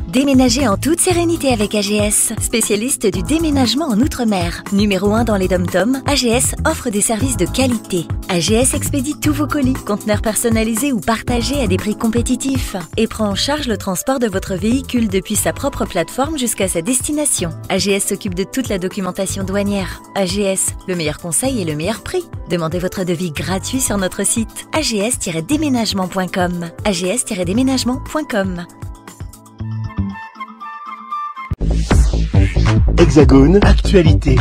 Déménagez en toute sérénité avec AGS, spécialiste du déménagement en Outre-mer. Numéro 1 dans les dom-toms, AGS offre des services de qualité. AGS expédie tous vos colis, conteneurs personnalisés ou partagés à des prix compétitifs et prend en charge le transport de votre véhicule depuis sa propre plateforme jusqu'à sa destination. AGS s'occupe de toute la documentation douanière. AGS, le meilleur conseil et le meilleur prix. Demandez votre devis gratuit sur notre site ags-déménagement.com. ags-déménagement.com. Hexagone, actualité.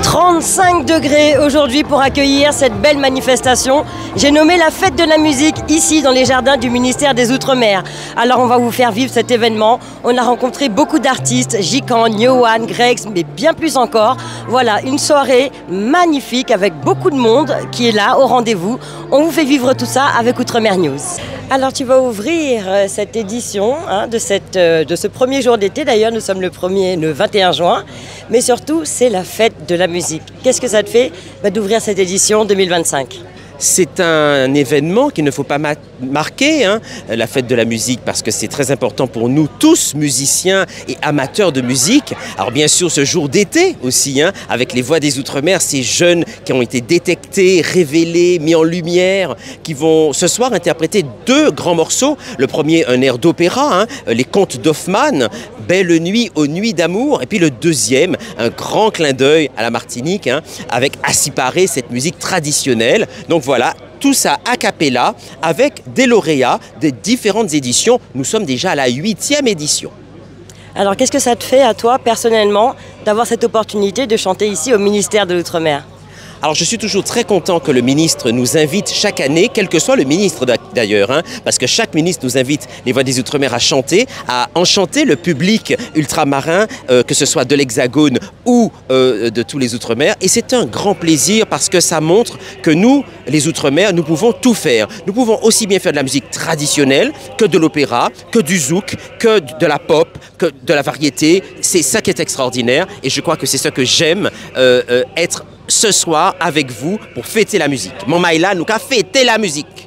35 degrés aujourd'hui pour accueillir cette belle manifestation. J'ai nommé la fête de la musique ici dans les jardins du ministère des Outre-mer. Alors on va vous faire vivre cet événement. On a rencontré beaucoup d'artistes, Jikan, Yohan, Gregs, mais bien plus encore. Voilà, une soirée magnifique avec beaucoup de monde qui est là au rendez-vous. On vous fait vivre tout ça avec Outre-mer News. Alors tu vas ouvrir cette édition de ce premier jour d'été. D'ailleurs nous sommes le 21 juin. Mais surtout c'est la fête de la musique. Qu'est-ce que ça te fait d'ouvrir cette édition 2025 ? C'est un événement qu'il ne faut pas marquer, la fête de la musique, parce que c'est très important pour nous tous, musiciens et amateurs de musique. Alors bien sûr, ce jour d'été aussi, avec les voix des Outre-mer, ces jeunes qui ont été détectés, révélés, mis en lumière, qui vont ce soir interpréter deux grands morceaux. Le premier, un air d'opéra, les contes d'Hoffmann, Belle nuit aux nuits d'amour. Et puis le deuxième, un grand clin d'œil à la Martinique, avec Assiparé, cette musique traditionnelle. Donc voilà, tout ça a cappella avec des lauréats des différentes éditions. Nous sommes déjà à la 8e édition. Alors qu'est-ce que ça te fait à toi personnellement d'avoir cette opportunité de chanter ici au ministère de l'Outre-mer ? Alors je suis toujours très content que le ministre nous invite chaque année, quel que soit le ministre d'ailleurs, parce que chaque ministre nous invite les Voix des Outre-mer à chanter, à enchanter le public ultramarin, que ce soit de l'Hexagone ou de tous les Outre-mer. Et c'est un grand plaisir parce que ça montre que nous, les Outre-mer, nous pouvons tout faire. Nous pouvons aussi bien faire de la musique traditionnelle que de l'opéra, que du zouk, que de la pop, que de la variété. C'est ça qui est extraordinaire et je crois que c'est ça que j'aime être ce soir avec vous pour fêter la musique. Mon Maïla, nous avons fêté la musique.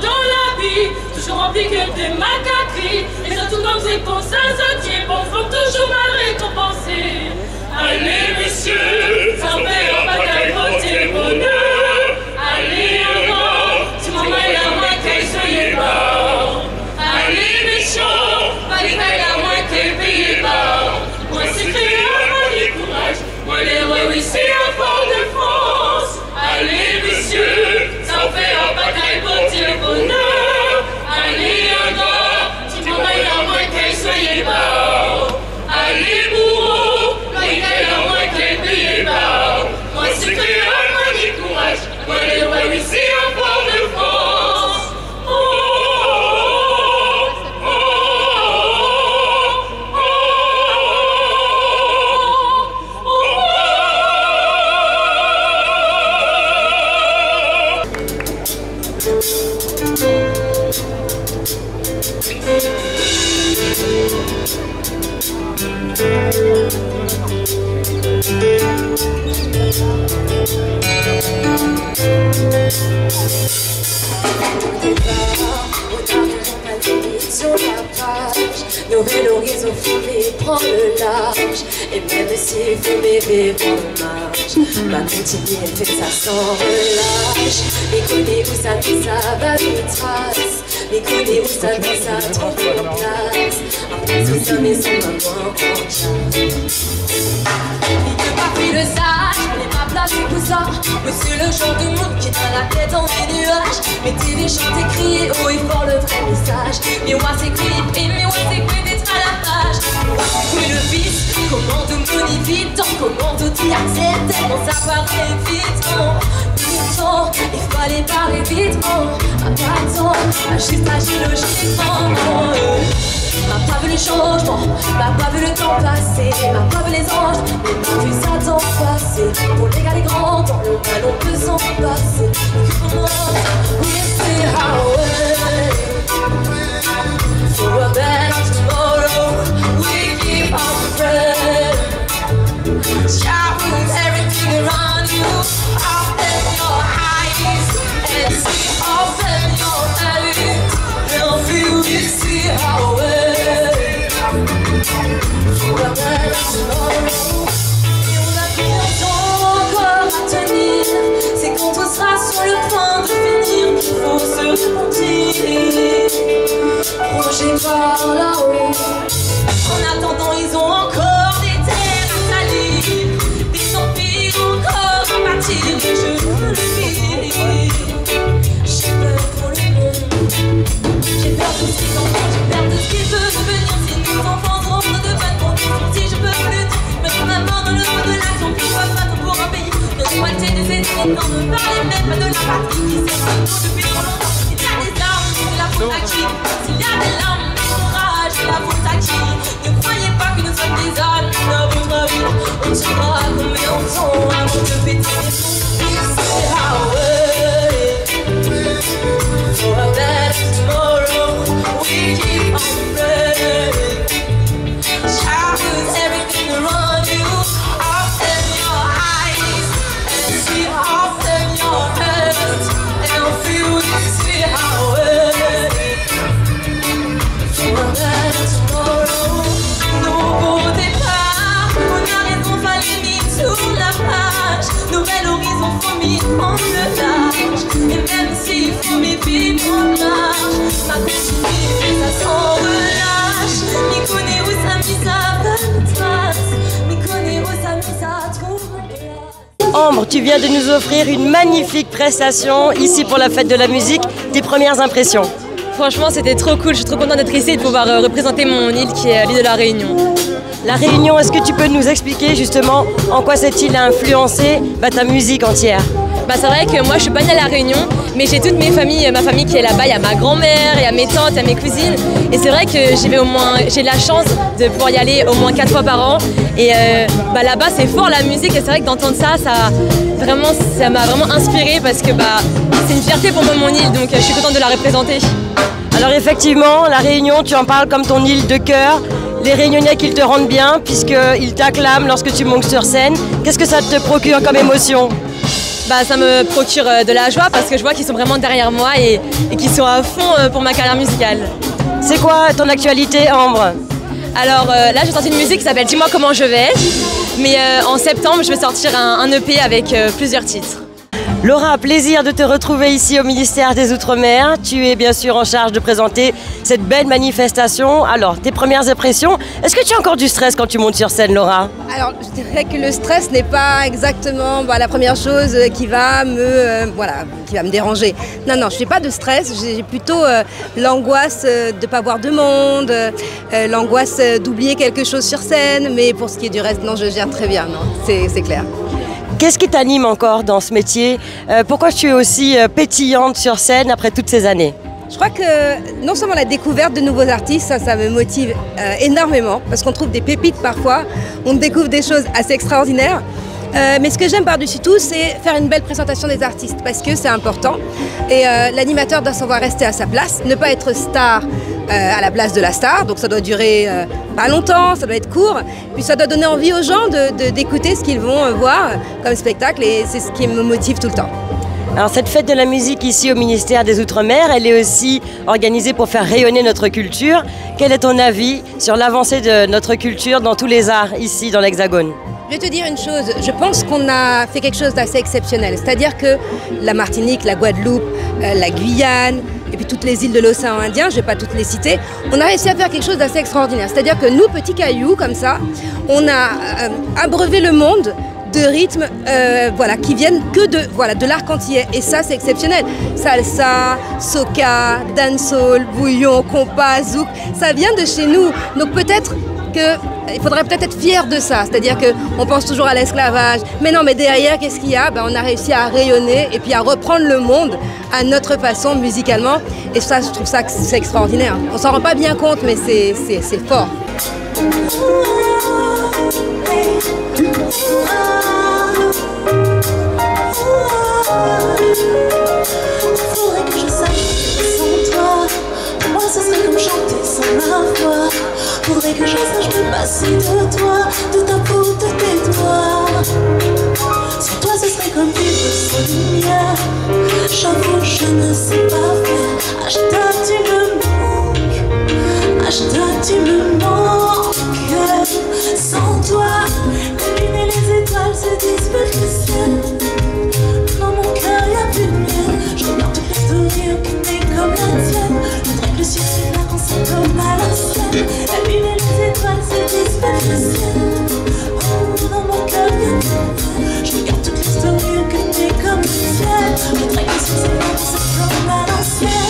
Dans la vie, toujours rempli que de macaqueries. Et surtout comme c'est pour ça, bon, faut toujours mal récompenser. Allez, messieurs, sans faire un bataille, votez le bonheur. Allez, encore, si maman est la moins qu'elle soyez bas. Allez, méchants, pas les belles à moins qu'elle paye bas. Moi, c'est créole, moi, les courage. Moi, les réussis à Fort-de-France. Allez, messieurs, sans faire un bataille, votez le bonheur. Allez, encore, si maman est la moins qu'elle soyez bas. Allez, bourreau, pas les belles à moins qu'elle paye bas. Moi, c'est créole, moi, les courage. Moi, les réussis à Fort-de-France. Sur la page, nos Nouvel horizon, faut prendre le large. Et même s'il faut m'aimer en marche, ma continuer, elle fait ça sans relâche. Mais connais où ça met ça va nous trace. Mais connais où ça met ça trouve en place. Après tout ça, mais sans maman en charge. Il pas pris le sage, je n'ai pas placé pour ça. Monsieur le genre de monde qui t'a la tête dans les nuages. Mettez les chants et crier haut et fort le vrai message. Mais moi c'est clip, mais moi c'est clip d'être à la page. Moi c'est le vice, commande mon évitant. Commande tout accès, tellement ça paraît évident. Pourtant, il fallait parler vite, pas de temps, juste agir logiquement. M'a pas vu le changement, m'a pas vu le temps passer, m'a pas vu les anges, mais m'a vu Satan passer. Pour les gars les grands, dans le mal on peut s'en passer. We see how for a better tomorrow, we keep on praying. Shout everything around you, open your eyes and see, open your eyes and feel this, see how for a better tomorrow. Et on a combien de temps encore à tenir? C'est quand on sera sur le point de finir qu'il faut se repentir. Projet par là-haut. En attendant, ils ont encore des terres à salir, des empires encore à bâtir. Et je veux le vivre. J'ai peur pour le monde. J'ai peur de ce qu'ils entendent, j'ai peur de ce qu'ils peuvent devenir. Si nos enfants rentrent de bonnes conditions, si je peux plus mettre ma main dans le feu de l'action, pourquoi pas pour un pays de moitié des ennemis, n'en me parlez même pas de la patrie qui sert de nous depuis trop longtemps. S'il y a des armes, c'est la faute à qui? S'il y a des larmes, du courage, c'est la faute à qui? Ne croyez pas que nous sommes des âmes, dans votre vie, on tiendra combien de temps avant de péter les plombs. C'est how for a better tomorrow, we keep on praying. Shout everything around you, open your eyes and see, open your hands and feel this, see how for a better tomorrow. Nouveau départ, on a raison, fallait mis sur la page. Nouvel horizon, faut mis en le large. Et même s'il faut méfier mon marche, ma continuité fait ça sans relâche. M'y connaît où ça mis ça va nous trace. M'y connaît où ça mis ça trouve mon place. Ambre, tu viens de nous offrir une magnifique prestation ici pour la fête de la musique. Tes premières impressions? Franchement, c'était trop cool. Je suis trop contente d'être ici et de pouvoir représenter mon île qui est l'île de la Réunion. La Réunion, est-ce que tu peux nous expliquer justement en quoi cette île a influencé ta musique entière? C'est vrai que moi je suis pas née à La Réunion, mais j'ai toute ma famille qui est là-bas. Il y a ma grand-mère, il y a mes tantes, il y a mes cousines. Et c'est vrai que j'ai la chance de pouvoir y aller au moins 4 fois par an. Et là-bas c'est fort la musique et c'est vrai que d'entendre ça m'a vraiment inspirée parce que c'est une fierté pour moi mon île, donc je suis contente de la représenter. Alors effectivement, La Réunion, tu en parles comme ton île de cœur. Les Réunionnais qu'ils te rendent bien puisqu'ils t'acclament lorsque tu montes sur scène. Qu'est-ce que ça te procure comme émotion? Ça me procure de la joie parce que je vois qu'ils sont vraiment derrière moi et qu'ils sont à fond pour ma carrière musicale. C'est quoi ton actualité, Ambre? Alors là, j'ai sorti une musique qui s'appelle Dis-moi comment je vais. Mais en septembre, je vais sortir un EP avec plusieurs titres. Laura, plaisir de te retrouver ici au ministère des Outre-mer. Tu es bien sûr en charge de présenter cette belle manifestation. Alors, tes premières impressions, est-ce que tu as encore du stress quand tu montes sur scène, Laura? Alors, je dirais que le stress n'est pas exactement la première chose qui va me déranger. Non, je n'ai pas de stress. J'ai plutôt l'angoisse de ne pas voir de monde, l'angoisse d'oublier quelque chose sur scène. Mais pour ce qui est du reste, non, je gère très bien, non, c'est clair. Qu'est-ce qui t'anime encore dans ce métier? Pourquoi tu es aussi pétillante sur scène après toutes ces années? Je crois que non seulement la découverte de nouveaux artistes, ça me motive énormément, parce qu'on trouve des pépites parfois, on découvre des choses assez extraordinaires. Mais ce que j'aime par-dessus tout, c'est faire une belle présentation des artistes, parce que c'est important. Et l'animateur doit savoir rester à sa place, ne pas être star à la place de la star, donc ça doit durer pas longtemps, ça doit être court, puis ça doit donner envie aux gens d'écouter ce qu'ils vont voir comme spectacle, et c'est ce qui me motive tout le temps. Alors cette fête de la musique ici au ministère des Outre-mer, elle est aussi organisée pour faire rayonner notre culture. Quel est ton avis sur l'avancée de notre culture dans tous les arts ici dans l'Hexagone? Je vais te dire une chose, je pense qu'on a fait quelque chose d'assez exceptionnel. C'est-à-dire que la Martinique, la Guadeloupe, la Guyane, et puis toutes les îles de l'océan Indien, je ne vais pas toutes les citer, on a réussi à faire quelque chose d'assez extraordinaire. C'est-à-dire que nous, petits cailloux, comme ça, on a abreuvé le monde de rythmes voilà, qui viennent que de l'art antillais. Et ça, c'est exceptionnel. Salsa, soca, dancehall, bouillon, compas, zouk, ça vient de chez nous. Donc peut-être qu'il faudrait peut-être être fier de ça, c'est-à-dire qu'on pense toujours à l'esclavage, mais non, mais derrière, qu'est-ce qu'il y a? On a réussi à rayonner et puis à reprendre le monde à notre façon musicalement, et ça, je trouve ça que c'est extraordinaire. On s'en rend pas bien compte, mais c'est fort. Faudrait que je sache sans toi, pour moi ce serait comme chanter sans ma voix. Faudrait que je sache me passer de toi, de ta peau, de tes doigts. Sans toi ce serait comme vivre sans lumière. J'avoue je ne sais pas faire. Ashta tu me manques, Ashta tu me manques. Sans toi, la lune et les étoiles se dispersent le ciel. Dans mon cœur y'a plus de miel. Je regarde toutes les stories, aucune n'est comme la tienne. Je voudrais que le ciel s'éclaire quand c'est comme à l'ancienne. La lune et les étoiles se dispersent le ciel. Oh, dans mon cœur y'a plus de miel. Je regarde toutes les stories, aucune n'est comme la tienne. Je voudrais que le ciel s'éclaire quand c'est comme à l'ancienne.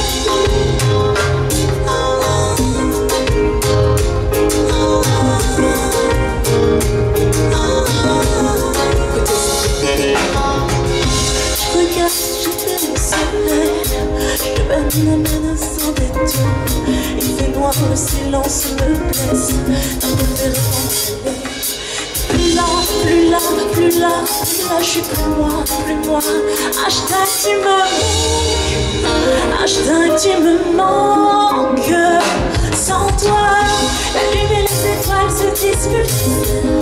Je baigne la main sans détour. Il fait noir, le silence me blesse. D'un préféré envolé. Plus là, plus là, plus là, plus là, je suis plus moi. Ashta tu me manques, Ashta tu me manques. Sans toi, la lune et les étoiles se disputent.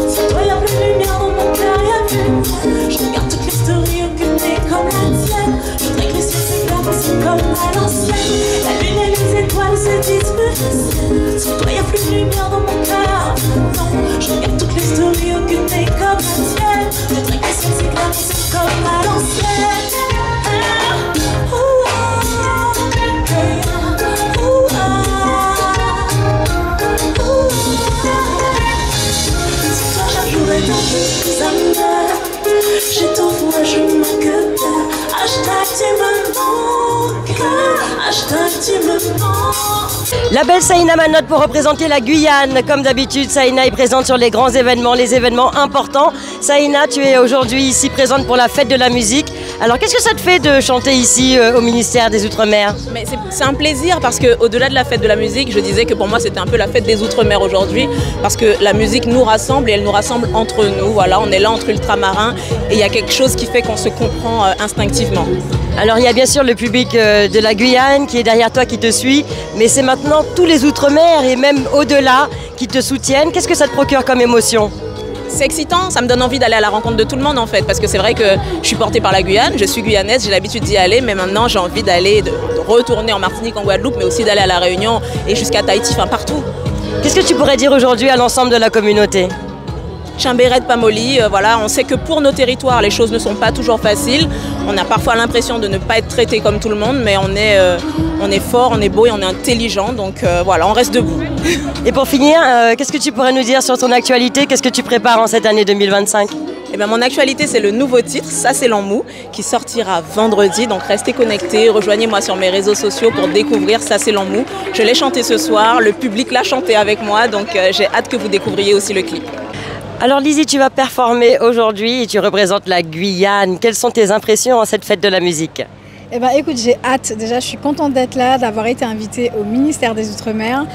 Sans toi y'a plus de lumière dans mon cœur, y'a plus de miel. Je regarde toutes les stories, aucune n'est comme la tienne. Je voudrais que le ciel s'éclaire, c'est comme à l'ancienne. La lune et les étoiles se disputent. Sans toi y'a plus de lumière dans mon cœur. Non, je regarde toutes les stories, aucune n'est comme la tienne. Je voudrais que le ciel s'éclaire, c'est comme à l'ancienne. J'étouffe, moi je manque d'air. Hashtag tu me manques, hashtag tu me manques. La belle Saïna Manotte pour représenter la Guyane. Comme d'habitude, Saïna est présente sur les grands événements, les événements importants. Saïna, tu es aujourd'hui ici présente pour la fête de la musique. Alors qu'est-ce que ça te fait de chanter ici au ministère des Outre-mer? C'est un plaisir parce qu'au-delà de la fête de la musique, je disais que pour moi c'était un peu la fête des Outre-mer aujourd'hui parce que la musique nous rassemble et elle nous rassemble entre nous. Voilà, on est là entre ultramarins et il y a quelque chose qui fait qu'on se comprend instinctivement. Alors il y a bien sûr le public de la Guyane qui est derrière toi, qui te suit, mais c'est maintenant tous les Outre-mer et même au-delà qui te soutiennent. Qu'est-ce que ça te procure comme émotion? C'est excitant, ça me donne envie d'aller à la rencontre de tout le monde en fait, parce que c'est vrai que je suis portée par la Guyane, je suis guyanaise, j'ai l'habitude d'y aller, mais maintenant j'ai envie d'aller, de retourner en Martinique, en Guadeloupe, mais aussi d'aller à La Réunion et jusqu'à Tahiti, enfin partout. Qu'est-ce que tu pourrais dire aujourd'hui à l'ensemble de la communauté? Chimberet de Pamoli, voilà, on sait que pour nos territoires, les choses ne sont pas toujours faciles. On a parfois l'impression de ne pas être traité comme tout le monde, mais on est fort, on est beau et on est intelligent, donc voilà, on reste debout. Et pour finir, qu'est-ce que tu pourrais nous dire sur ton actualité? Qu'est-ce que tu prépares en cette année 2025? Eh bien, mon actualité, c'est le nouveau titre, Ça c'est l'Emmou, qui sortira vendredi, donc restez connectés, rejoignez-moi sur mes réseaux sociaux pour découvrir Ça c'est l'Emmou. Je l'ai chanté ce soir, le public l'a chanté avec moi, donc j'ai hâte que vous découvriez aussi le clip. Alors Lizzie, tu vas performer aujourd'hui et tu représentes la Guyane. Quelles sont tes impressions en cette fête de la musique? Eh ben, écoute, j'ai hâte. Déjà, je suis contente d'être là, d'avoir été invitée au ministère des Outre-mer.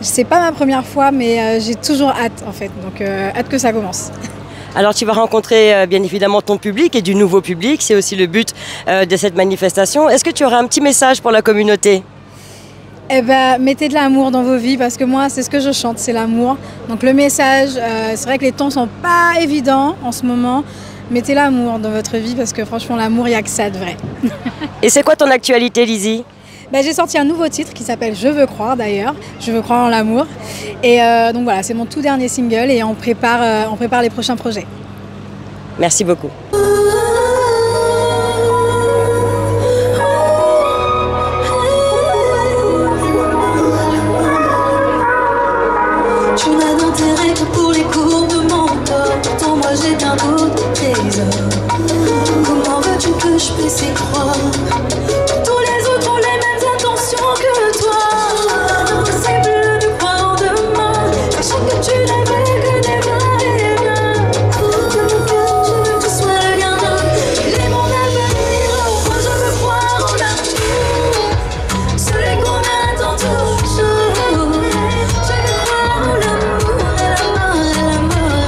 C'est pas ma première fois, mais j'ai toujours hâte en fait. Donc hâte que ça commence. Alors tu vas rencontrer bien évidemment ton public et du nouveau public. C'est aussi le but de cette manifestation. Est-ce que tu aurais un petit message pour la communauté? Eh ben, mettez de l'amour dans vos vies parce que moi, c'est ce que je chante, c'est l'amour. Donc le message, c'est vrai que les temps sont pas évidents en ce moment, mettez l'amour dans votre vie parce que franchement, l'amour, il n'y a que ça de vrai. Et c'est quoi ton actualité, Lizzy? J'ai sorti un nouveau titre qui s'appelle Je veux croire d'ailleurs, Je veux croire en l'amour. Et donc voilà, c'est mon tout dernier single et on prépare les prochains projets. Merci beaucoup. Tu n'as d'intérêt que pour les cours de mon corps. Pourtant moi j'ai bien d'autres trésors. Comment veux-tu que je puisse y croire? Tous les autres ont les mêmes intentions que toi. Impossible de croire en demain, sachant que tu n'avais que des vins et rien. De mon cœur, je veux que tu sois le gardien. Il est mon avenir, moi je veux croire en l'amour, celui qu'on attend toujours. Je veux croire en l'amour, et la mort.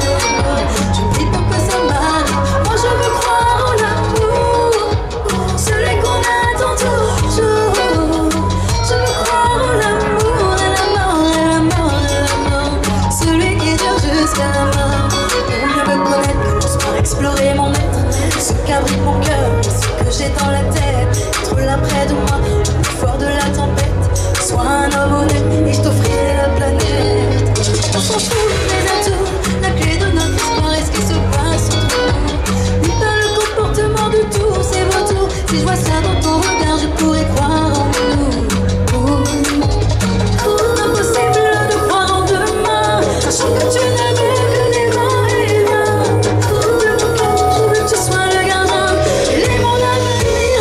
Je ne dis pas que ça m'arrive, moi je veux croire en l'amour, celui qu'on attend toujours. Je veux croire en l'amour, et la mort, celui qui dure jusqu'à la mort. Pour mieux me connaître, juste pour explorer mon être, ce qu'abrite mon cœur, ce que j'ai dans la tête. Être là près de moi, le fort de la tempête. Sois un homme honnête et je t'offrirai la planète. On s'en fout des atouts, la clé de notre histoire est ce qui se passe entre nous. Dis pas le comportement de tous ces vautours. Si je vois ça dans ton regard, je pourrais croire en nous. Impossible de croire en demain, sachant que tu n'avais que des vins et vins. De mon cœur, je veux que tu sois le gardien. Il est mon avenir,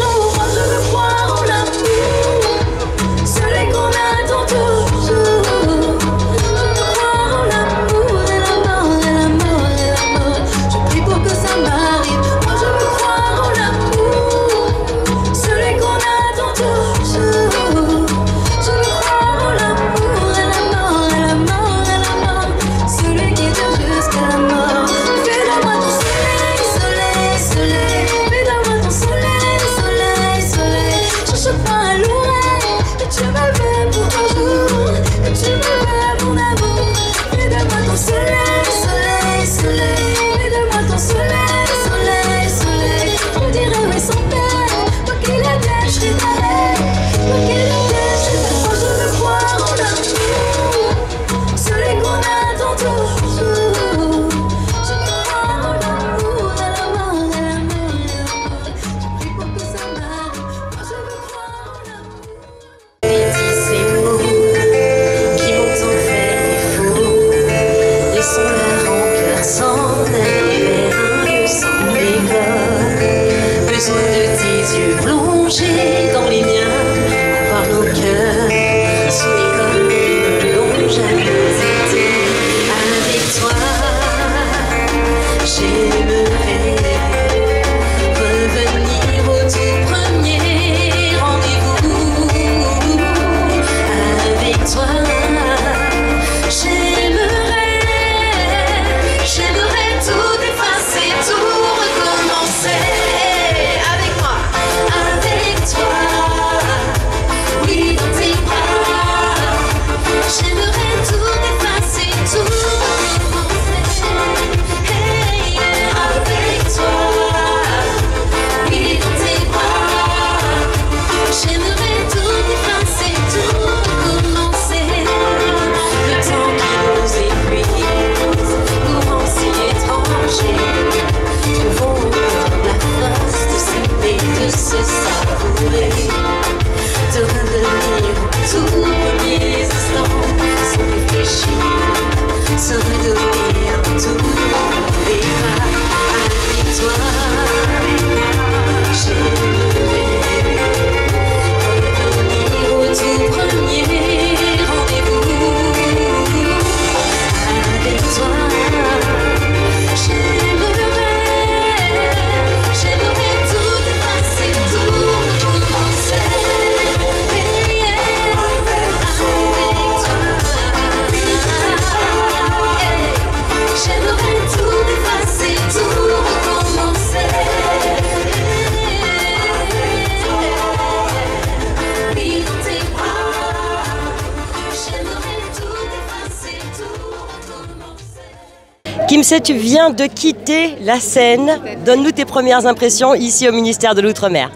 Kimsey, tu viens de quitter la scène. Donne-nous tes premières impressions ici au ministère de l'Outre-mer.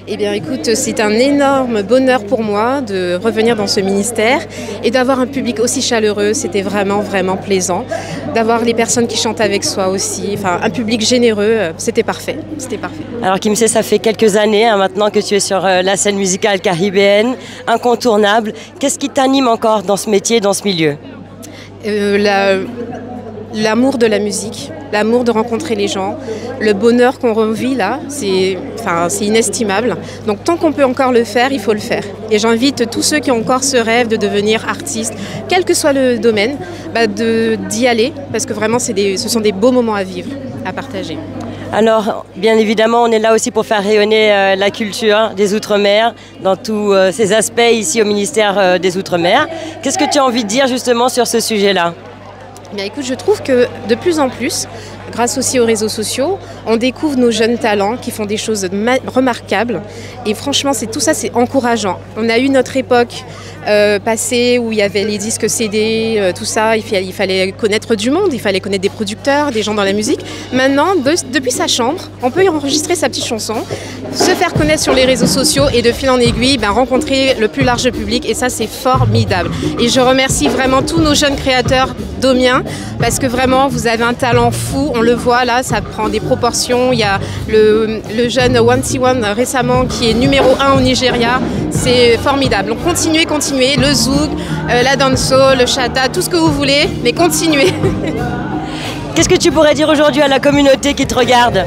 Eh bien écoute, c'est un énorme bonheur pour moi de revenir dans ce ministère et d'avoir un public aussi chaleureux. C'était vraiment, vraiment plaisant. D'avoir les personnes qui chantent avec soi aussi, enfin un public généreux, c'était parfait. C'était parfait. Alors Kimsey, ça fait quelques années maintenant que tu es sur la scène musicale caribéenne, incontournable. Qu'est-ce qui t'anime encore dans ce métier, dans ce milieu? L'amour de la musique, l'amour de rencontrer les gens, le bonheur qu'on revit là, c'est inestimable. Donc tant qu'on peut encore le faire, il faut le faire. Et j'invite tous ceux qui ont encore ce rêve de devenir artiste, quel que soit le domaine, d'y aller, parce que vraiment ce sont des beaux moments à vivre, à partager. Alors, bien évidemment, on est là aussi pour faire rayonner la culture des Outre-mer dans tous ces aspects ici au ministère des Outre-mer. Qu'est-ce que tu as envie de dire justement sur ce sujet-là ? Bien, écoute, je trouve que de plus en plus, grâce aussi aux réseaux sociaux, on découvre nos jeunes talents qui font des choses remarquables. Et franchement, tout ça, c'est encourageant. On a eu notre époque passée où il y avait les disques CD, tout ça. Il fallait connaître du monde, il fallait connaître des producteurs, des gens dans la musique. Maintenant, depuis sa chambre, on peut y enregistrer sa petite chanson, se faire connaître sur les réseaux sociaux et de fil en aiguille, rencontrer le plus large public. Et ça, c'est formidable. Et je remercie vraiment tous nos jeunes créateurs domiens parce que vraiment, vous avez un talent fou. On le voit là, ça prend des proportions. Il y a le jeune Wanty One récemment qui est numéro 1 au Nigeria. C'est formidable. Donc continuez, le zouk, la dancehall, le chata, tout ce que vous voulez, mais continuez. Qu'est-ce que tu pourrais dire aujourd'hui à la communauté qui te regarde ?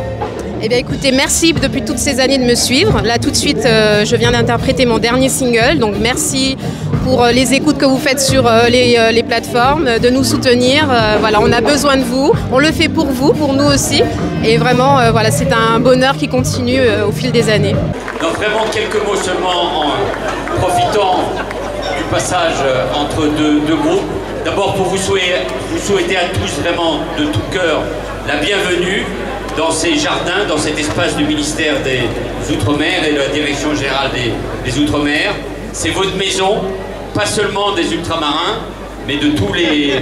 Eh bien écoutez, merci depuis toutes ces années de me suivre. Là tout de suite, je viens d'interpréter mon dernier single, donc merci pour les écoutes que vous faites sur les plateformes, de nous soutenir. Voilà, on a besoin de vous, on le fait pour vous, pour nous aussi. Et vraiment, voilà, c'est un bonheur qui continue au fil des années. Donc vraiment quelques mots seulement en profitant du passage entre deux groupes. D'abord pour vous souhaiter à tous vraiment de tout cœur la bienvenue dans ces jardins, dans cet espace du ministère des Outre-mer et de la Direction Générale des Outre-mer. C'est votre maison, pas seulement des ultramarins, mais de tous les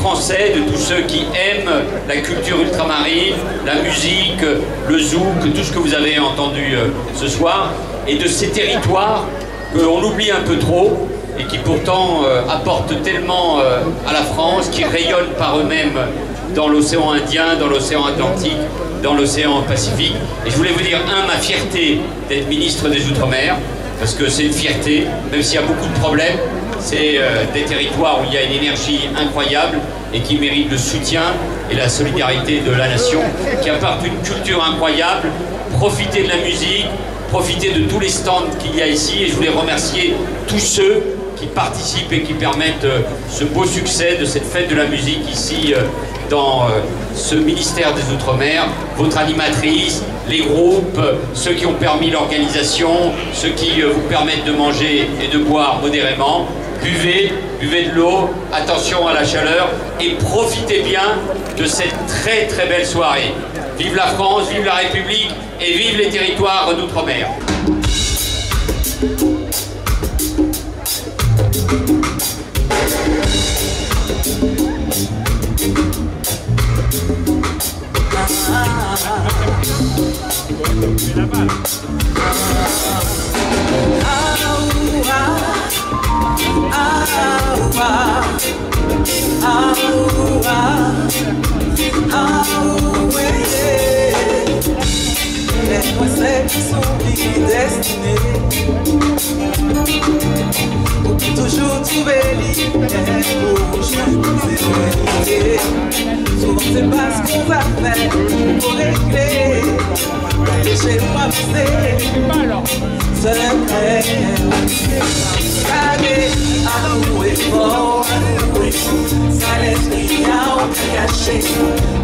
Français, de tous ceux qui aiment la culture ultramarine, la musique, le zouk, tout ce que vous avez entendu ce soir, et de ces territoires qu'on oublie un peu trop, et qui pourtant apportent tellement à la France, qui rayonnent par eux-mêmes dans l'océan Indien, dans l'océan Atlantique, dans l'océan Pacifique. Et je voulais vous dire, ma fierté d'être ministre des Outre-mer, parce que c'est une fierté, même s'il y a beaucoup de problèmes, c'est des territoires où il y a une énergie incroyable et qui méritent le soutien et la solidarité de la nation, qui apportent une culture incroyable. Profitez de la musique, profitez de tous les stands qu'il y a ici, et je voulais remercier tous ceux qui participent et qui permettent ce beau succès de cette fête de la musique ici dans ce ministère des Outre-mer, votre animatrice, les groupes, ceux qui ont permis l'organisation, ceux qui vous permettent de manger et de boire modérément. Buvez de l'eau, attention à la chaleur et profitez bien de cette très très belle soirée. Vive la France, vive la République et vive les territoires d'Outre-mer. Laisse-moi celle qui s'oublie destinée pour toujours trouver l'idée pour choisir. Souvent c'est pas ce qu'on va faire pour régler. Laissez-moi passer secret. Allez, avouez fort, ça laisse rien caché.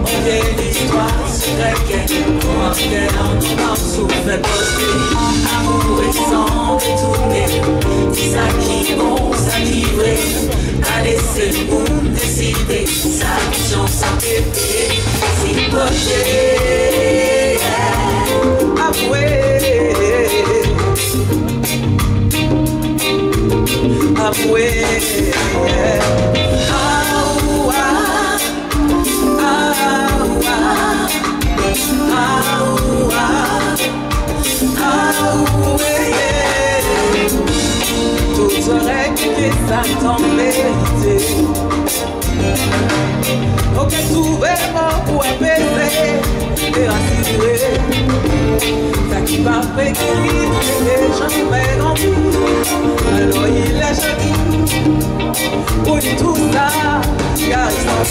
On vient l'histoire secrète, pour un cœur en souffle posé. Amour et sang détourné, c'est ça qui est bon, ça qui est vrai. Allez, c'est vous décider, sa mission, sa bébé, c'est poché. Avouez. Avouez, j'aurais quitté ça sans mériter. Aucun souverain pour apaiser et rassurer. Ça qui m'a fait guérir, et jamais grandi. Alors il a choisi pour lui tout ça, car il s'en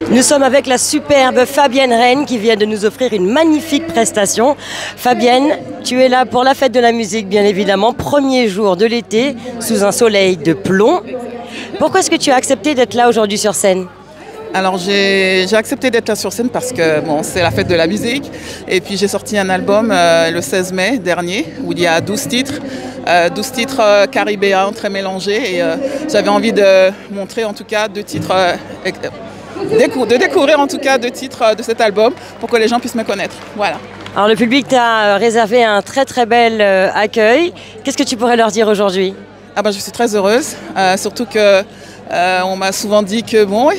Nous sommes avec la superbe Fabienne Rennes qui vient de nous offrir une magnifique prestation. Fabienne, tu es là pour la fête de la musique, bien évidemment, premier jour de l'été, sous un soleil de plomb. Pourquoi est-ce que tu as accepté d'être là aujourd'hui sur scène ? Alors j'ai accepté d'être là sur scène parce que bon, c'est la fête de la musique et puis j'ai sorti un album le 16 mai dernier où il y a 12 titres caribéens très mélangés et j'avais envie de montrer en tout cas deux titres, de découvrir en tout cas deux titres de cet album pour que les gens puissent me connaître. Voilà. Alors le public t'a réservé un très très bel accueil. Qu'est-ce que tu pourrais leur dire aujourd'hui ? Je suis très heureuse, surtout que on m'a souvent dit que bon,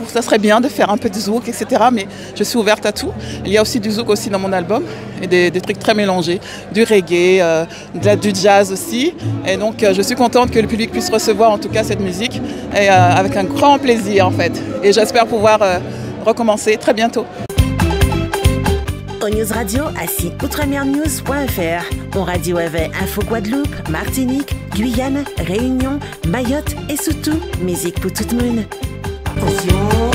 ça serait bien de faire un peu de zouk, etc. Mais je suis ouverte à tout. Il y a aussi du zouk aussi dans mon album et des trucs très mélangés, du reggae, du jazz aussi. Et donc je suis contente que le public puisse recevoir en tout cas cette musique et, avec un grand plaisir en fait. Et j'espère pouvoir recommencer très bientôt. Au News Radio à site outremernews.fr. On radio avait Info Guadeloupe, Martinique, Guyane, Réunion, Mayotte et surtout musique pour tout le monde. Attention.